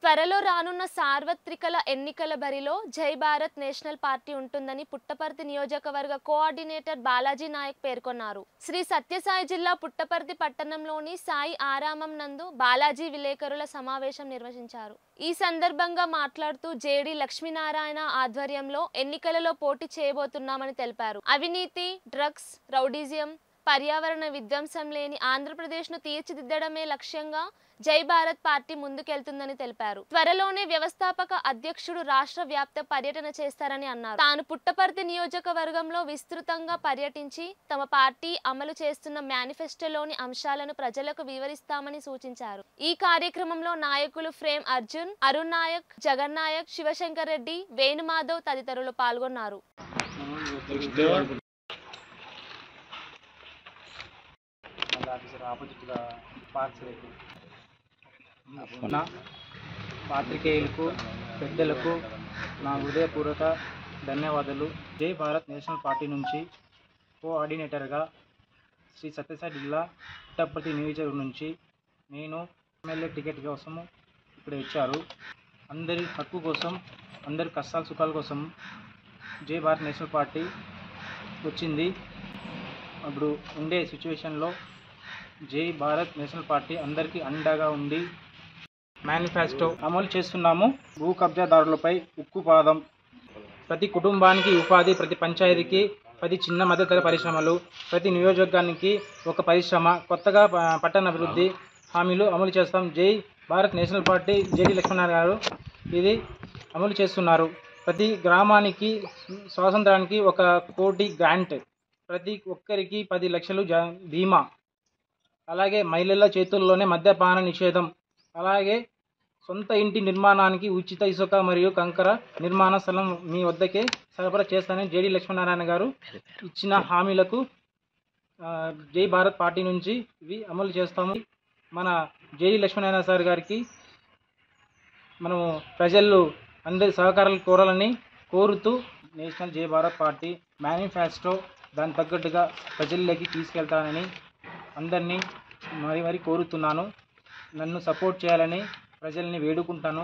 త్వరలో రానున్న సార్వత్రికల ఎన్నికల బరిలో జై భారత్ నేషనల్ పార్టీ ఉంటుందని పుట్టపర్తి నియోజకవర్గ కోఆర్డినేటర్ బాలాజీ నాయక్ పేర్కొన్నారు. శ్రీ సత్యసాయి జిల్లా పుట్టపర్తి పట్టణంలోని సాయి ఆరామం నందు బాలాజీ విలేకరుల సమావేశం నిర్వహించారు. ఈ సందర్భంగా మాట్లాడుతూ జేడి లక్ష్మీనారాయణ ఆధ్వర్యంలో ఎన్నికలలో పోటీ చేయబోతున్నామని తెలిపారు. అవినీతి, డ్రగ్స్, రౌడీజం, పర్యావరణ విధ్వంసం లేని ఆంధ్రప్రదేశ్ను తీర్చిదిద్దడమే లక్ష్యంగా జై భారత్ పార్టీ ముందుకెళ్తుందని తెలిపారు. త్వరలోనే వ్యవస్థాపక అధ్యక్షుడు రాష్ట్ర వ్యాప్త పర్యటన చేస్తారని అన్నారు. తాను పుట్టపర్తి నియోజకవర్గంలో విస్తృతంగా పర్యటించి తమ పార్టీ అమలు చేస్తున్న మేనిఫెస్టోలోని అంశాలను ప్రజలకు వివరిస్తామని సూచించారు. ఈ కార్యక్రమంలో నాయకులు ఫ్రేమ్ అర్జున్, అరుణ్ నాయక్, జగన్ నాయక్, శివశంకర్ రెడ్డి, వేణుమాధవ్ తదితరులు పాల్గొన్నారు. పాత్రికేయులకు, పెద్దలకు నా హృదయపూర్వక ధన్యవాదాలు. జై భారత్ నేషనల్ పార్టీ నుంచి కోఆర్డినేటర్గా శ్రీ సత్యసాయి జిల్లా పుట్టపర్తి నియోజకవర్గం నుంచి నేను ఎమ్మెల్యే టికెట్ కోసము ఇక్కడ ఇచ్చారు. అందరి హక్కు కోసం, అందరి కష్టాల సుఖాల కోసం జై భారత్ నేషనల్ పార్టీ వచ్చింది. అప్పుడు ఉండే సిచ్యువేషన్లో జై భారత్ నేషనల్ పార్టీ అందరికీ అండగా ఉండి మేనిఫెస్టో అమలు చేస్తున్నాము. భూ కబ్జాదారులపై ఉక్కుపాదం, ప్రతి కుటుంబానికి ఉపాధి, ప్రతి పంచాయతీకి 10 చిన్న మధ్యతర పరిశ్రమలు, ప్రతి నియోజకవర్గానికి ఒక పరిశ్రమ, కొత్తగా పట్టణ అభివృద్ధి హామీలు అమలు చేస్తాం. జై Bharat national party JD Lakshminarayana గారు ఇది అమలు చేస్తున్నారు. ప్రతి గ్రామానికి స్వాతంత్రానికి 1 కోటి గ్రాంట్, ప్రతి ఒక్కరికి 10 లక్షలు బీమా, అలాగే మహిళల చేతుల్లోనే మద్యపాన నిషేధం, అలాగే సొంత ఇంటి నిర్మాణానికి ఉచిత ఇసుక మరియు కంకర నిర్మాణ స్థలం మీ వద్దకే సరఫరా చేస్తానని జేడి లక్ష్మీనారాయణ గారు ఇచ్చిన హామీలకు జై భారత్ పార్టీ నుంచి ఇవి అమలు చేస్తాము. మన జేడి లక్ష్మీనారాయణ సార్ గారికి మనము ప్రజలు అందరి సహకారాలు కోరాలని కోరుతూ నేషనల్ జై భారత్ పార్టీ మేనిఫెస్టో దాని తగ్గట్టుగా ప్రజల్లోకి తీసుకెళ్తానని అందరినీ మరి కోరుతున్నాను. నన్ను సపోర్ట్ చేయాలని ప్రజల్ని వేడుకుంటాను.